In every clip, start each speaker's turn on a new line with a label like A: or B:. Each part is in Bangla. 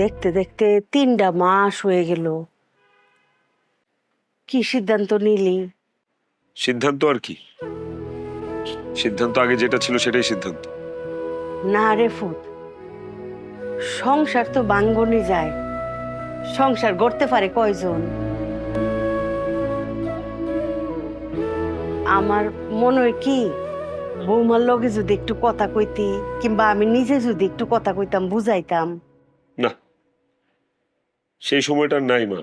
A: দেখতে দেখতে 3টা মাস হয়ে গেল। কি সিদ্ধান্ত নিলি?
B: সিদ্ধান্ত আর কি, সিদ্ধান্ত আগে যেটা ছিল সেটাই সিদ্ধান্ত।
A: না রে ফুত, সংসার তো ভাঙ্গনই যায়, সংসার গড়তে পারে কয়জন? আমার মনে হয় কি, বৌমার লগে যদি একটু কথা কইতি, কিংবা আমি নিজে যদি একটু কথা কইতাম, বুঝাইতাম।
B: না, সেই সময়টা নাই মা,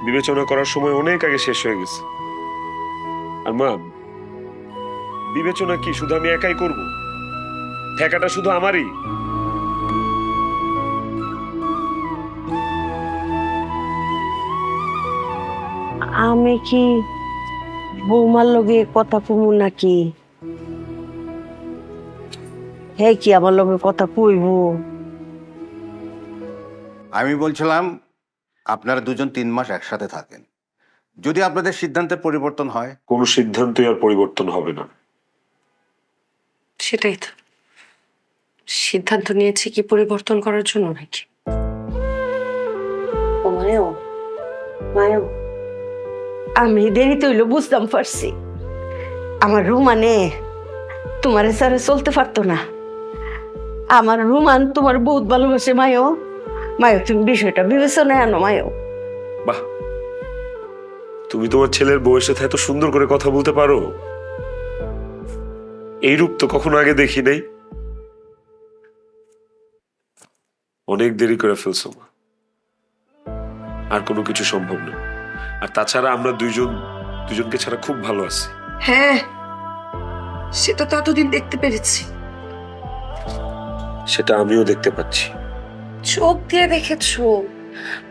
B: বিবেচনা করার সময় অনেক আগে শেষ হয়ে গেছে। আর মা, বিবেচনা কি শুধু আমি একাই করব? ঠেকাটা শুধু আমারই।
A: আমি কি বৌমার লগে কথা কমু নাকি? হে কি আমার লগে কথা কইব?
C: আমি বলছিলাম আপনারা দুজন 3 মাস একসাথে থাকেন, যদি আপনাদের সিদ্ধান্তের পরিবর্তন হয়।
B: কোনো সিদ্ধান্তই আর পরিবর্তন হবে না।
D: সেটাই তো, সিদ্ধান্ত নিয়েছি কি পরিবর্তন করার জন্য নাকি?
A: ও মায়ও, মায়ও, আমি দেরিতে হইলো বুঝতাম পারছি, আমার রুমানে তোমার সারে চলতে পারতো না। আমার রুমান তোমার বহুত ভালোবাসে মায়ও। মায়ও, তুমি বিষয়টা বিবেচনায় আনো মায়ও।
B: বাহ, তুমি তোমার ছেলের বউয়ের সাথে এত সুন্দর করে কথা বলতে পারো, এই রূপ তো কখনো আগে দেখি নাই। অনেক দেরি করে ফেলছো মা, আর কোনো কিছু সম্ভব না। আর তাছাড়া আমরা দুজনকে ছাড়া খুব ভালো আছি।
D: হ্যাঁ, সেটা তো এতদিন দেখতে পেরেছি,
B: সেটা আমিও দেখতে পাচ্ছি।
D: চোখ দিয়ে দেখেছো,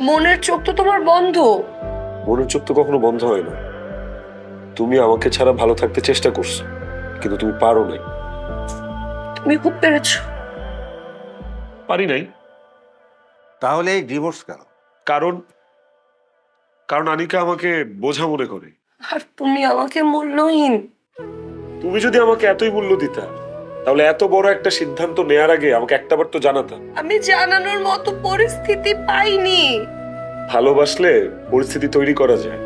D: মনের চোখ তো তোমার বন্ধ।
B: মনের চোখ তো কখনো বন্ধ হয় না। তুমি আমাকে ছাড়া ভালো থাকতে চেষ্টা করছো, কিন্তু তুমি পারো নাই।
D: তুমি খুব পেরেছো।
B: পারি নাই।
C: তাহলে এই ডিভোর্স কেন?
B: কারণ কারণ আনিকা আমাকে বোঝা মনে করে।
D: আর তুমি আমাকে মূল্যহীন।
B: তুমি যদি আমাকে এতই মূল্য দিতা, তাহলে এত বড় একটা সিদ্ধান্ত নেয়ার আগে আমাকে একটাবার তো জানাতা।
D: আমি জানানোর মতো পরিস্থিতি পাইনি।
B: ভালোবাসলে পরিস্থিতি তৈরি করা যায়।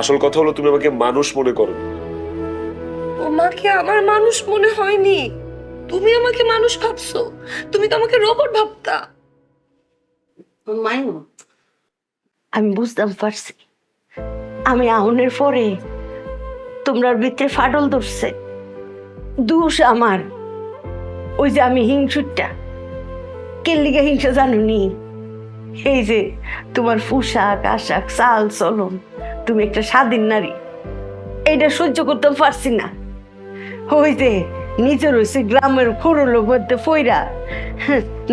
B: আসল কথা হলো তুমি আমাকে মানুষ মনে করো।
D: তোমাকে আমার মানুষ মনে হয়নি, তুমি আমাকে মানুষ ভাবছো। তুমি তো আমাকে রোবট ভাবতা।
A: মায়ও, আমি বুঝতাম পারছি, আমি আউনের পরে তোমরার ভিতরে ফাটল ধরছে। দোষ আমার, ওই যে আমি হিংসুটা। কেল্লিগা হিংসা জানুনি? এই যে তোমার পোশাক আশাক চাল চলন, তুমি একটা স্বাধীন নারী, এইটা সহ্য করতে পারছি না। ওই যে নিজের হয়েছে গ্রামের খোরলোর মধ্যে ফইরা,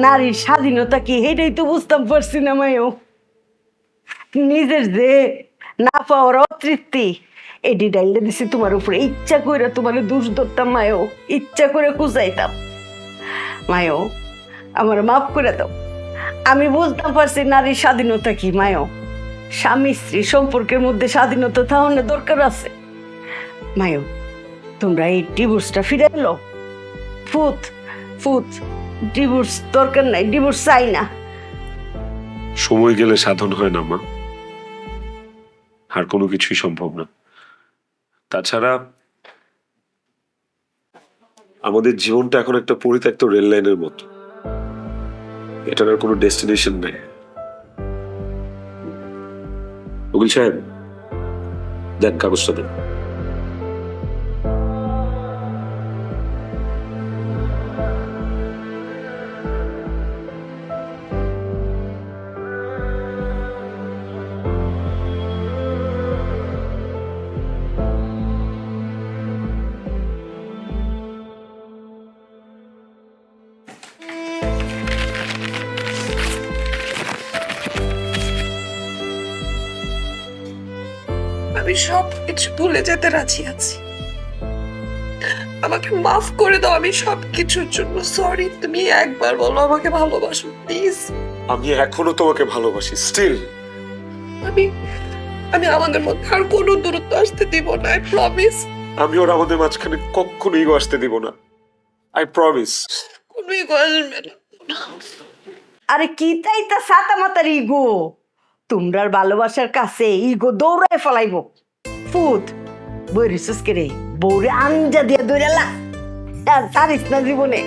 A: নারীর স্বাধীনতা কি এটাই তো বুঝতাম পারছি না মায়ও। নিজের যে না পাওয়ার অতৃপ্তি, এটি ডাইলে দিছি তোমার উপরে। ইচ্ছা করে তোমার দোষ ধরতাম মায়ও, ইচ্ছা করে কুচাইতাম। মায়ও, আমার মাফ করে দাও। আমি বুঝতাম পারছি নারীর স্বাধীনতা কি মায়ও। স্বামী স্ত্রী সম্পর্কের মধ্যে স্বাধীনতা তাহলে দরকার আছে। মায়ও, তোমরা এই ডিভোর্সটা ফিরে এলো। ফুত ফুত, ডিভোর্স দরকার নাই, ডিভোর্স চাই না।
B: সময় গেলে সাধন হয় না মা, আর কোনো কিছুই সম্ভব না। তাছাড়া আমাদের জীবনটা এখন একটা পরিত্যক্ত রেল লাইনের মতো, এটার আর কোনো ডেস্টিনেশন নেই। উকিল সাহেব, দেন কাগজটা দেন।
D: আমি সব কিছু ভুলে যেতে রাজি আছি, আমাকে মাফ করে দাও। আমি সব কিছুর জন্য সরি। তুমি একবার বলো আমাকে ভালোবাসো প্লিজ।
B: আমি এখনো তোমাকে ভালোবাসি, স্টিল।
D: আমি আমি আমাদের মধ্যে আর কোনো দূরত্ব আসতে দিব না, আই প্রমিস।
B: আমি ওর আমাদের মাঝখানে কখনো ইগো আসতে দিব না, আই প্রমিস।
D: কোনো ইগো আসবে না।
A: আরে কি তাই তা সাতা মাতার ইগো, তোমরার ভালোবাসার কাছে ইগো দৌড়ায় ফলাইব। ফুত বই রিসুস করে বউরে আঞ্জা দিয়ে দৌড়ালা, আর সারিস না জীবনে।